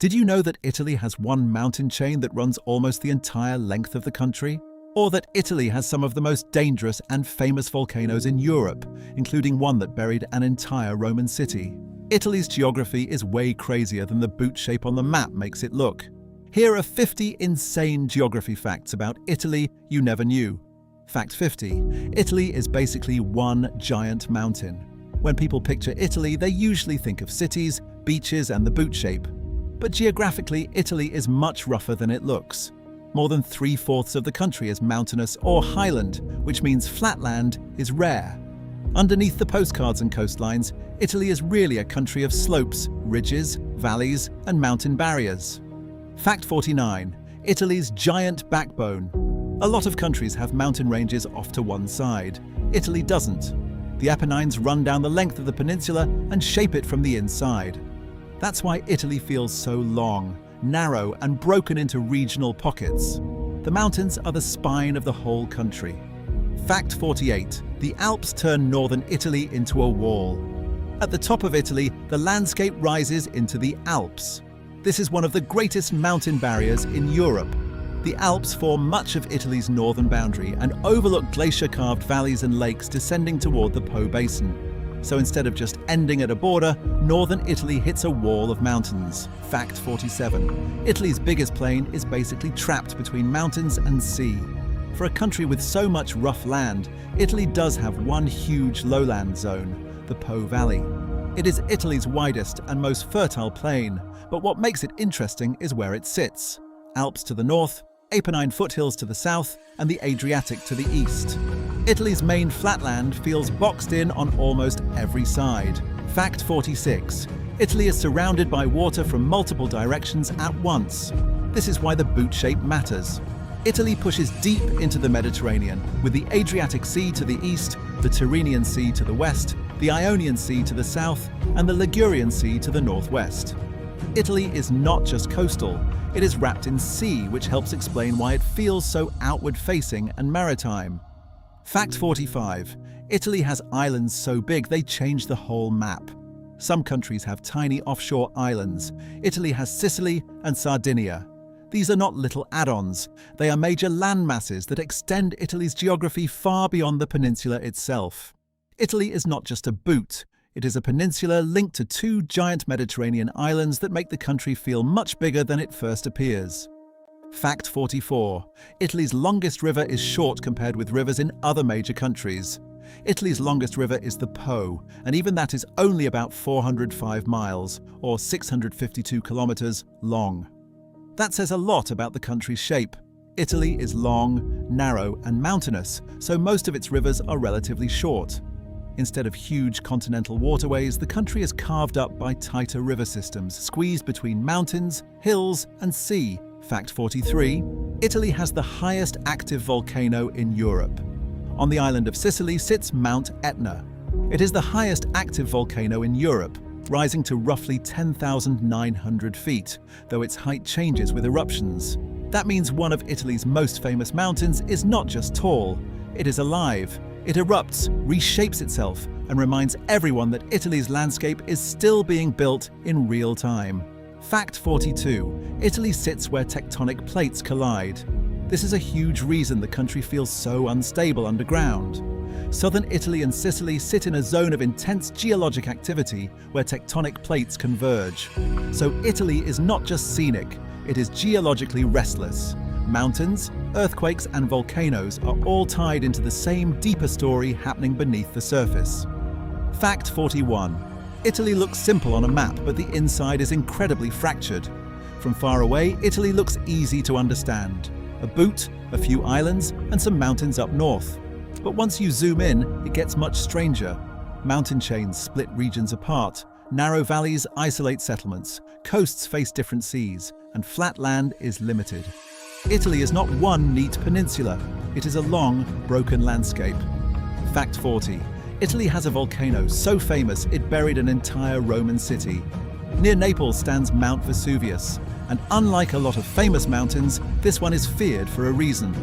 Did you know that Italy has one mountain chain that runs almost the entire length of the country? Or that Italy has some of the most dangerous and famous volcanoes in Europe, including one that buried an entire Roman city? Italy's geography is way crazier than the boot shape on the map makes it look. Here are 50 insane geography facts about Italy you never knew. Fact 50. Italy is basically one giant mountain. When people picture Italy, they usually think of cities, beaches, and the boot shape. But geographically, Italy is much rougher than it looks. More than 3/4 of the country is mountainous or highland, which means flatland is rare. Underneath the postcards and coastlines, Italy is really a country of slopes, ridges, valleys, and mountain barriers. Fact 49. Italy's giant backbone. A lot of countries have mountain ranges off to one side. Italy doesn't. The Apennines run down the length of the peninsula and shape it from the inside. That's why Italy feels so long, narrow, and broken into regional pockets. The mountains are the spine of the whole country. Fact 48. The Alps turn northern Italy into a wall. At the top of Italy, the landscape rises into the Alps. This is one of the greatest mountain barriers in Europe. The Alps form much of Italy's northern boundary and overlook glacier-carved valleys and lakes descending toward the Po Basin. So instead of just ending at a border, northern Italy hits a wall of mountains. Fact 47. Italy's biggest plain is basically trapped between mountains and sea. For a country with so much rough land, Italy does have one huge lowland zone, the Po Valley. It is Italy's widest and most fertile plain, but what makes it interesting is where it sits. Alps to the north, Apennine foothills to the south, and the Adriatic to the east. Italy's main flatland feels boxed in on almost every side. Fact 46. Italy is surrounded by water from multiple directions at once. This is why the boot shape matters. Italy pushes deep into the Mediterranean, with the Adriatic Sea to the east, the Tyrrhenian Sea to the west, the Ionian Sea to the south, and the Ligurian Sea to the northwest. Italy is not just coastal, it is wrapped in sea, which helps explain why it feels so outward-facing and maritime. Fact 45. Italy has islands so big they change the whole map. Some countries have tiny offshore islands. Italy has Sicily and Sardinia. These are not little add-ons. They are major land masses that extend Italy's geography far beyond the peninsula itself. Italy is not just a boot. It is a peninsula linked to two giant Mediterranean islands that make the country feel much bigger than it first appears. Fact 44. Italy's longest river is short compared with rivers in other major countries. Italy's longest river is the Po, and even that is only about 405 miles, or 652 kilometers, long. That says a lot about the country's shape. Italy is long, narrow, and mountainous, so most of its rivers are relatively short. Instead of huge continental waterways, the country is carved up by tighter river systems, squeezed between mountains, hills, and sea. Fact 43. Italy has the highest active volcano in Europe. On the island of Sicily sits Mount Etna. It is the highest active volcano in Europe, rising to roughly 10,900 feet, though its height changes with eruptions. That means one of Italy's most famous mountains is not just tall, it is alive. It erupts, reshapes itself, and reminds everyone that Italy's landscape is still being built in real time. Fact 42. Italy sits where tectonic plates collide. This is a huge reason the country feels so unstable underground. Southern Italy and Sicily sit in a zone of intense geologic activity where tectonic plates converge. So Italy is not just scenic, it is geologically restless. Mountains, earthquakes, and volcanoes are all tied into the same deeper story happening beneath the surface. Fact 41. Italy looks simple on a map, but the inside is incredibly fractured. From far away, Italy looks easy to understand. A boot, a few islands, and some mountains up north. But once you zoom in, it gets much stranger. Mountain chains split regions apart, narrow valleys isolate settlements, coasts face different seas, and flat land is limited. Italy is not one neat peninsula, it is a long, broken landscape. Fact 40. Italy has a volcano so famous it buried an entire Roman city. Near Naples stands Mount Vesuvius, and unlike a lot of famous mountains, this one is feared for a reason.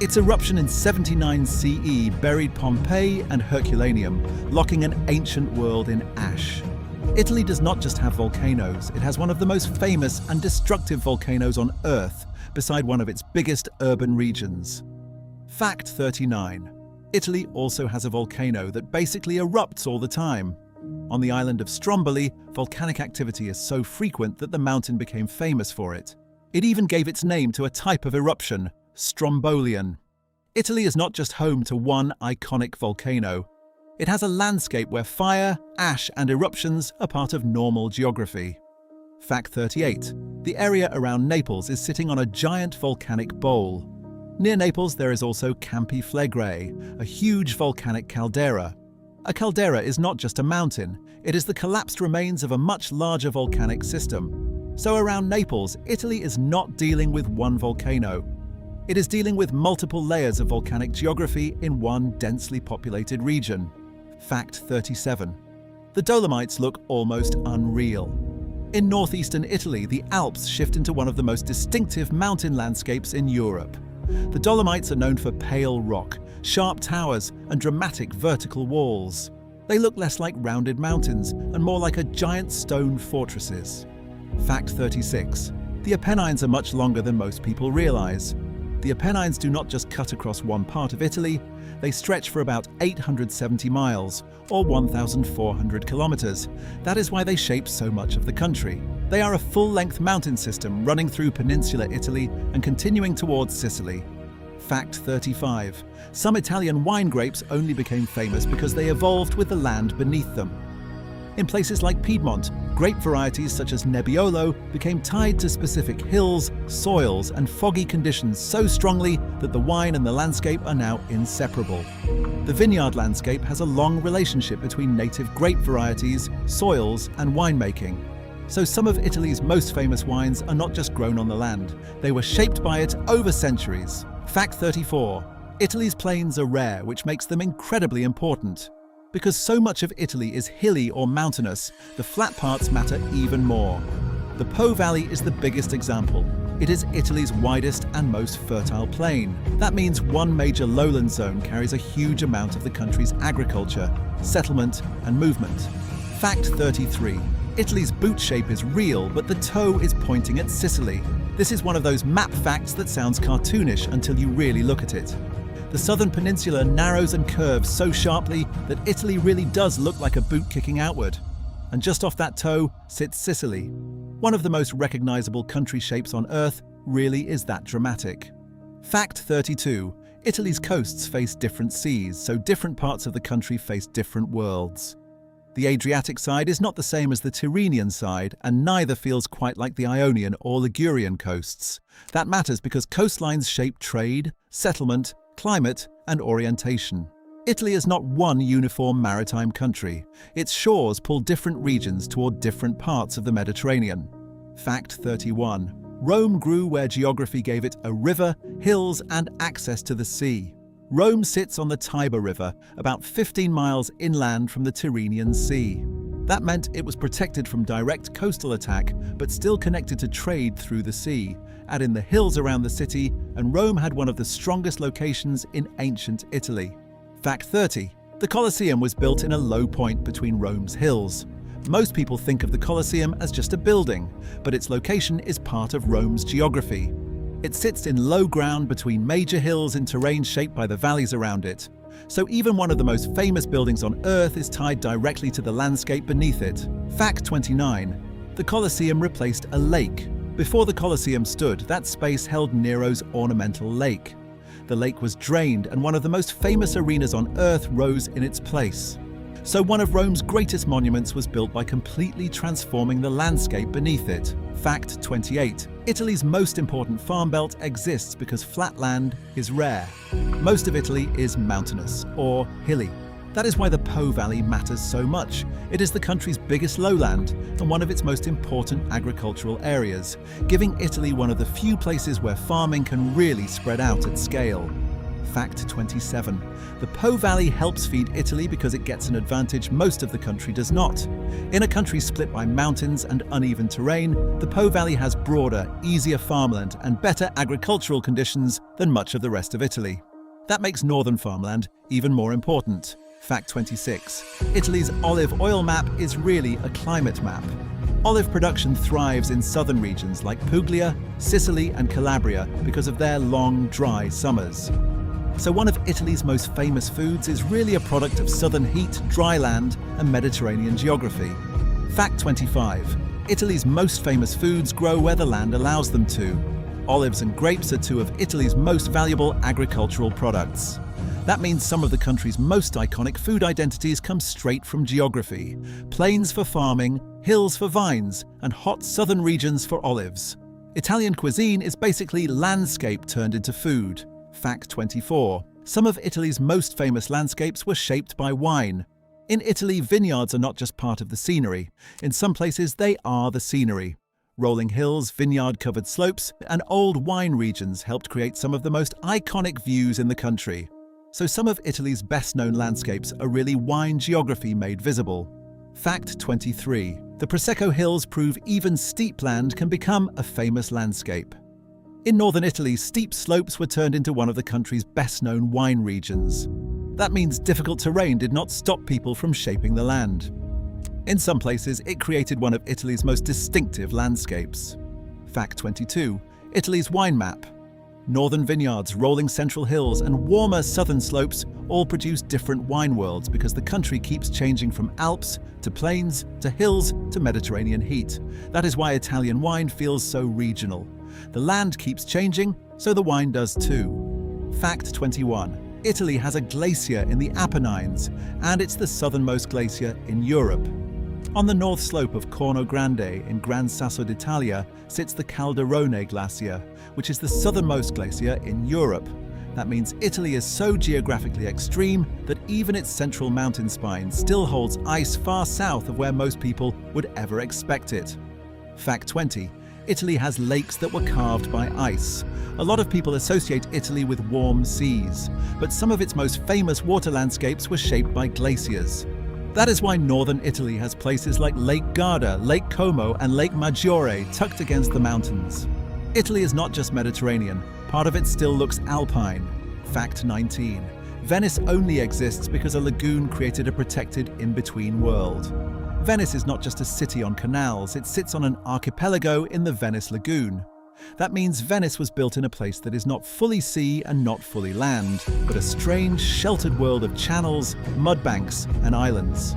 Its eruption in 79 CE buried Pompeii and Herculaneum, locking an ancient world in ash. Italy does not just have volcanoes, it has one of the most famous and destructive volcanoes on Earth, beside one of its biggest urban regions. Fact 39. Italy also has a volcano that basically erupts all the time. On the island of Stromboli, volcanic activity is so frequent that the mountain became famous for it. It even gave its name to a type of eruption, Strombolian. Italy is not just home to one iconic volcano. It has a landscape where fire, ash, and eruptions are part of normal geography. Fact 38. The area around Naples is sitting on a giant volcanic bowl. Near Naples, there is also Campi Flegrei, a huge volcanic caldera. A caldera is not just a mountain, it is the collapsed remains of a much larger volcanic system. So around Naples, Italy is not dealing with one volcano. It is dealing with multiple layers of volcanic geography in one densely populated region. Fact 37. The Dolomites look almost unreal. In northeastern Italy, the Alps shift into one of the most distinctive mountain landscapes in Europe. The Dolomites are known for pale rock, sharp towers, and dramatic vertical walls. They look less like rounded mountains and more like a giant stone fortresses. Fact 36. The Apennines are much longer than most people realize. The Apennines do not just cut across one part of Italy, they stretch for about 870 miles, or 1,400 kilometers. That is why they shape so much of the country. They are a full-length mountain system running through peninsular Italy and continuing towards Sicily. Fact 35. Some Italian wine grapes only became famous because they evolved with the land beneath them. In places like Piedmont, grape varieties such as Nebbiolo became tied to specific hills, soils, and foggy conditions so strongly that the wine and the landscape are now inseparable. The vineyard landscape has a long relationship between native grape varieties, soils, and winemaking. So some of Italy's most famous wines are not just grown on the land, they were shaped by it over centuries. Fact 34. Italy's plains are rare, which makes them incredibly important. Because so much of Italy is hilly or mountainous, the flat parts matter even more. The Po Valley is the biggest example. It is Italy's widest and most fertile plain. That means one major lowland zone carries a huge amount of the country's agriculture, settlement, and movement. Fact 33. Italy's boot shape is real, but the toe is pointing at Sicily. This is one of those map facts that sounds cartoonish until you really look at it. The southern peninsula narrows and curves so sharply that Italy really does look like a boot kicking outward. And just off that toe sits Sicily. One of the most recognizable country shapes on Earth really is that dramatic. Fact 32. Italy's coasts face different seas, so different parts of the country face different worlds. The Adriatic side is not the same as the Tyrrhenian side, and neither feels quite like the Ionian or Ligurian coasts. That matters because coastlines shape trade, settlement, climate, and orientation. Italy is not one uniform maritime country. Its shores pull different regions toward different parts of the Mediterranean. Fact 31. Rome grew where geography gave it a river, hills, and access to the sea. Rome sits on the Tiber River, about 15 miles inland from the Tyrrhenian Sea. That meant it was protected from direct coastal attack, but still connected to trade through the sea. Add in the hills around the city, and Rome had one of the strongest locations in ancient Italy. Fact 30. The Colosseum was built in a low point between Rome's hills. Most people think of the Colosseum as just a building, but its location is part of Rome's geography. It sits in low ground between major hills in terrain shaped by the valleys around it. So even one of the most famous buildings on Earth is tied directly to the landscape beneath it. Fact 29. The Colosseum replaced a lake. Before the Colosseum stood, that space held Nero's ornamental lake. The lake was drained, and one of the most famous arenas on Earth rose in its place. So one of Rome's greatest monuments was built by completely transforming the landscape beneath it. Fact 28. Italy's most important farm belt exists because flat land is rare. Most of Italy is mountainous or hilly. That is why the Po Valley matters so much. It is the country's biggest lowland and one of its most important agricultural areas, giving Italy one of the few places where farming can really spread out at scale. Fact 27. The Po Valley helps feed Italy because it gets an advantage most of the country does not. In a country split by mountains and uneven terrain, the Po Valley has broader, easier farmland and better agricultural conditions than much of the rest of Italy. That makes northern farmland even more important. Fact 26. Italy's olive oil map is really a climate map. Olive production thrives in southern regions like Puglia, Sicily and Calabria because of their long, dry summers. So one of Italy's most famous foods is really a product of southern heat, dry land and Mediterranean geography. Fact 25. Italy's most famous foods grow where the land allows them to. Olives and grapes are two of Italy's most valuable agricultural products. That means some of the country's most iconic food identities come straight from geography. Plains for farming, hills for vines, and hot southern regions for olives. Italian cuisine is basically landscape turned into food. Fact 24. Some of Italy's most famous landscapes were shaped by wine. In Italy, vineyards are not just part of the scenery. In some places, they are the scenery. Rolling hills, vineyard-covered slopes, and old wine regions helped create some of the most iconic views in the country. So some of Italy's best-known landscapes are really wine geography made visible. Fact 23. The Prosecco Hills prove even steep land can become a famous landscape. In northern Italy, steep slopes were turned into one of the country's best-known wine regions. That means difficult terrain did not stop people from shaping the land. In some places, it created one of Italy's most distinctive landscapes. Fact 22. Italy's wine map. Northern vineyards, rolling central hills, and warmer southern slopes all produce different wine worlds because the country keeps changing from Alps to plains to hills to Mediterranean heat. That is why Italian wine feels so regional. The land keeps changing, so the wine does too. Fact 21. Italy has a glacier in the Apennines, and it's the southernmost glacier in Europe. On the north slope of Corno Grande in Gran Sasso d'Italia sits the Calderone Glacier, which is the southernmost glacier in Europe. That means Italy is so geographically extreme that even its central mountain spine still holds ice far south of where most people would ever expect it. Fact 20. Italy has lakes that were carved by ice. A lot of people associate Italy with warm seas, but some of its most famous water landscapes were shaped by glaciers. That is why northern Italy has places like Lake Garda, Lake Como, and Lake Maggiore tucked against the mountains. Italy is not just Mediterranean, part of it still looks alpine. Fact 19. Venice only exists because a lagoon created a protected in-between world. Venice is not just a city on canals, it sits on an archipelago in the Venice Lagoon. That means Venice was built in a place that is not fully sea and not fully land, but a strange, sheltered world of channels, mudbanks, and islands.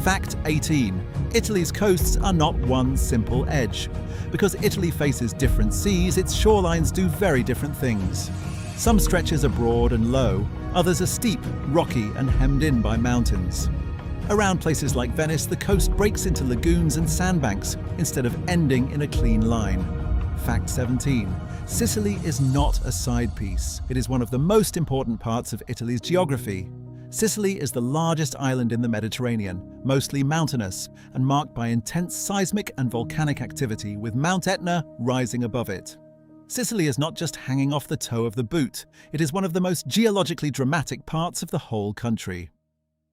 Fact 18. Italy's coasts are not one simple edge. Because Italy faces different seas, its shorelines do very different things. Some stretches are broad and low, others are steep, rocky, and hemmed in by mountains. Around places like Venice, the coast breaks into lagoons and sandbanks instead of ending in a clean line. Fact 17. Sicily is not a side piece. It is one of the most important parts of Italy's geography. Sicily is the largest island in the Mediterranean, mostly mountainous, and marked by intense seismic and volcanic activity, with Mount Etna rising above it. Sicily is not just hanging off the toe of the boot, it is one of the most geologically dramatic parts of the whole country.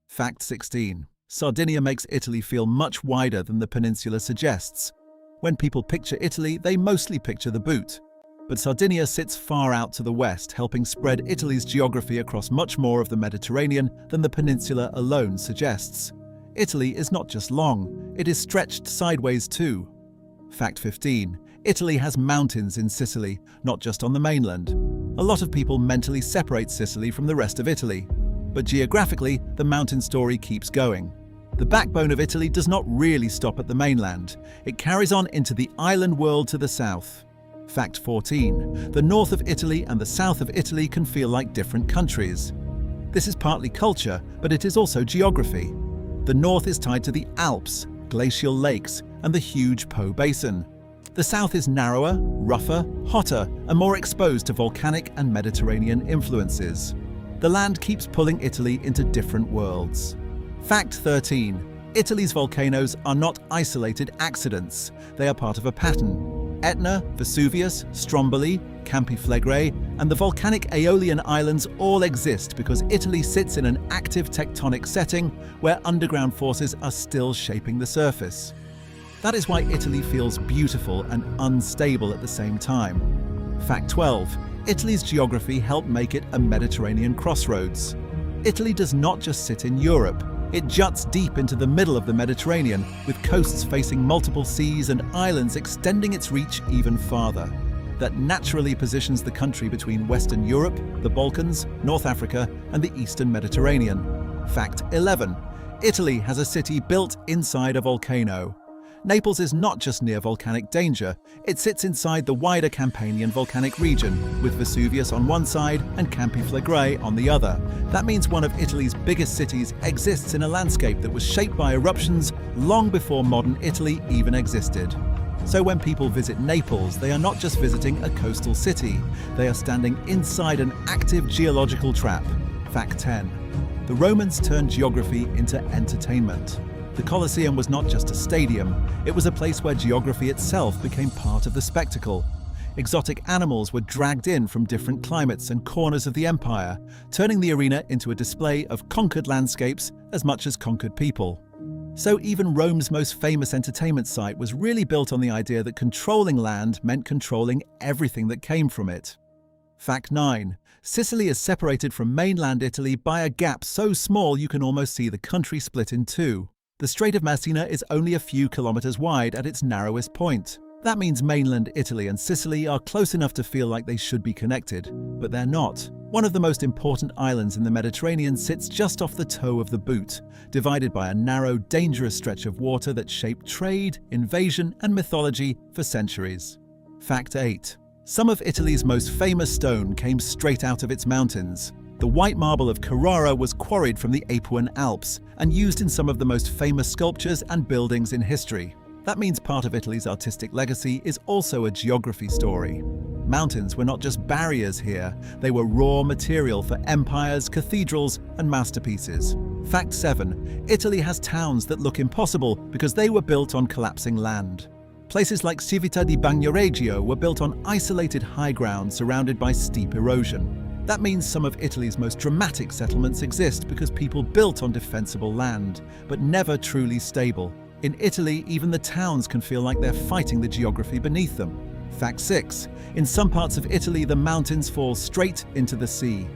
Fact 16. Sardinia makes Italy feel much wider than the peninsula suggests. When people picture Italy, they mostly picture the boot. But Sardinia sits far out to the west, helping spread Italy's geography across much more of the Mediterranean than the peninsula alone suggests. Italy is not just long, it is stretched sideways too. Fact 15. Italy has mountains in Sicily, not just on the mainland. A lot of people mentally separate Sicily from the rest of Italy. But geographically, the mountain story keeps going. The backbone of Italy does not really stop at the mainland. It carries on into the island world to the south. Fact 14. The north of Italy and the south of Italy can feel like different countries. This is partly culture, but it is also geography. The north is tied to the Alps, glacial lakes, and the huge Po Basin. The south is narrower, rougher, hotter, and more exposed to volcanic and Mediterranean influences. The land keeps pulling Italy into different worlds. Fact 13. Italy's volcanoes are not isolated accidents. They are part of a pattern. Etna, Vesuvius, Stromboli, Campi Flegrei, and the volcanic Aeolian Islands all exist because Italy sits in an active tectonic setting where underground forces are still shaping the surface. That is why Italy feels beautiful and unstable at the same time. Fact 12. Italy's geography helped make it a Mediterranean crossroads. Italy does not just sit in Europe. It juts deep into the middle of the Mediterranean, with coasts facing multiple seas and islands extending its reach even farther. That naturally positions the country between Western Europe, the Balkans, North Africa, and the Eastern Mediterranean. Fact 11. Italy has a city built inside a volcano. Naples is not just near volcanic danger, it sits inside the wider Campanian volcanic region, with Vesuvius on one side and Campi Flegrei on the other. That means one of Italy's biggest cities exists in a landscape that was shaped by eruptions long before modern Italy even existed. So when people visit Naples, they are not just visiting a coastal city, they are standing inside an active geological trap. Fact 10. The Romans turned geography into entertainment. The Colosseum was not just a stadium, it was a place where geography itself became part of the spectacle. Exotic animals were dragged in from different climates and corners of the empire, turning the arena into a display of conquered landscapes as much as conquered people. So even Rome's most famous entertainment site was really built on the idea that controlling land meant controlling everything that came from it. Fact 9. Sicily is separated from mainland Italy by a gap so small you can almost see the country split in two. The Strait of Messina is only a few kilometers wide at its narrowest point. That means mainland Italy and Sicily are close enough to feel like they should be connected, but they're not. One of the most important islands in the Mediterranean sits just off the toe of the boot, divided by a narrow, dangerous stretch of water that shaped trade, invasion, and mythology for centuries. Fact 8. Some of Italy's most famous stone came straight out of its mountains. The white marble of Carrara was quarried from the Apuan Alps and used in some of the most famous sculptures and buildings in history. That means part of Italy's artistic legacy is also a geography story. Mountains were not just barriers here, they were raw material for empires, cathedrals, and masterpieces. Fact 7. Italy has towns that look impossible because they were built on collapsing land. Places like Civita di Bagnoregio were built on isolated high ground surrounded by steep erosion. That means some of Italy's most dramatic settlements exist because people built on defensible land, but never truly stable. In Italy, even the towns can feel like they're fighting the geography beneath them. Fact 6. In some parts of Italy, the mountains fall straight into the sea.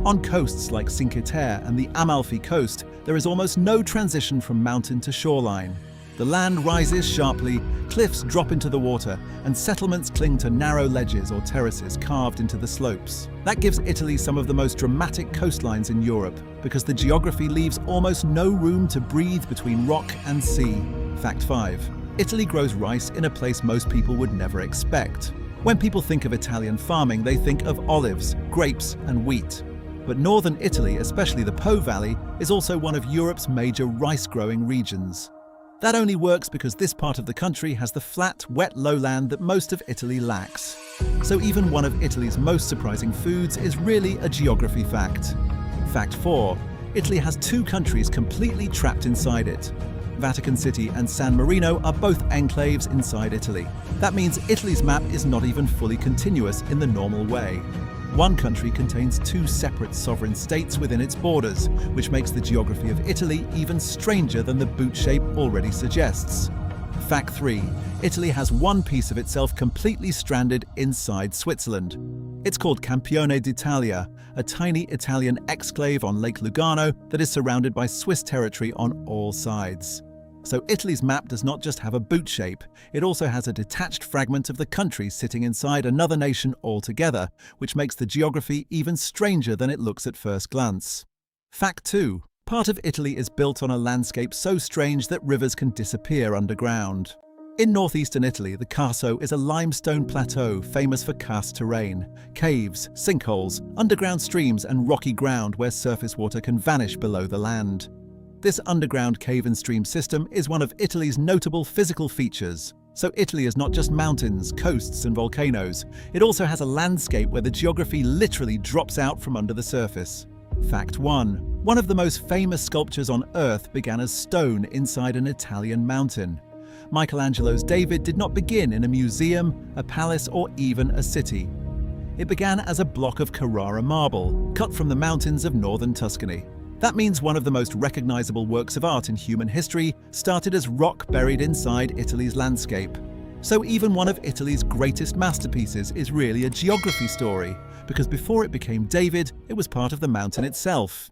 On coasts like Cinque Terre and the Amalfi Coast, there is almost no transition from mountain to shoreline. The land rises sharply, cliffs drop into the water, and settlements cling to narrow ledges or terraces carved into the slopes. That gives Italy some of the most dramatic coastlines in Europe, because the geography leaves almost no room to breathe between rock and sea. Fact 5. Italy grows rice in a place most people would never expect. When people think of Italian farming, they think of olives, grapes, and wheat. But northern Italy, especially the Po Valley, is also one of Europe's major rice-growing regions. That only works because this part of the country has the flat, wet lowland that most of Italy lacks. So even one of Italy's most surprising foods is really a geography fact. Fact 4. Italy has two countries completely trapped inside it. Vatican City and San Marino are both enclaves inside Italy. That means Italy's map is not even fully continuous in the normal way. One country contains two separate sovereign states within its borders, which makes the geography of Italy even stranger than the boot shape already suggests. Fact 3. Italy has one piece of itself completely stranded inside Switzerland. It's called Campione d'Italia, a tiny Italian exclave on Lake Lugano that is surrounded by Swiss territory on all sides. So Italy's map does not just have a boot shape, it also has a detached fragment of the country sitting inside another nation altogether, which makes the geography even stranger than it looks at first glance. Fact 2. Part of Italy is built on a landscape so strange that rivers can disappear underground. In northeastern Italy, the Carso is a limestone plateau famous for karst terrain, caves, sinkholes, underground streams, and rocky ground where surface water can vanish below the land. This underground cave and stream system is one of Italy's notable physical features. So Italy is not just mountains, coasts, and volcanoes. It also has a landscape where the geography literally drops out from under the surface. Fact 1. One of the most famous sculptures on Earth began as stone inside an Italian mountain. Michelangelo's David did not begin in a museum, a palace, or even a city. It began as a block of Carrara marble, cut from the mountains of northern Tuscany. That means one of the most recognizable works of art in human history started as rock buried inside Italy's landscape. So even one of Italy's greatest masterpieces is really a geography story, because before it became David, it was part of the mountain itself.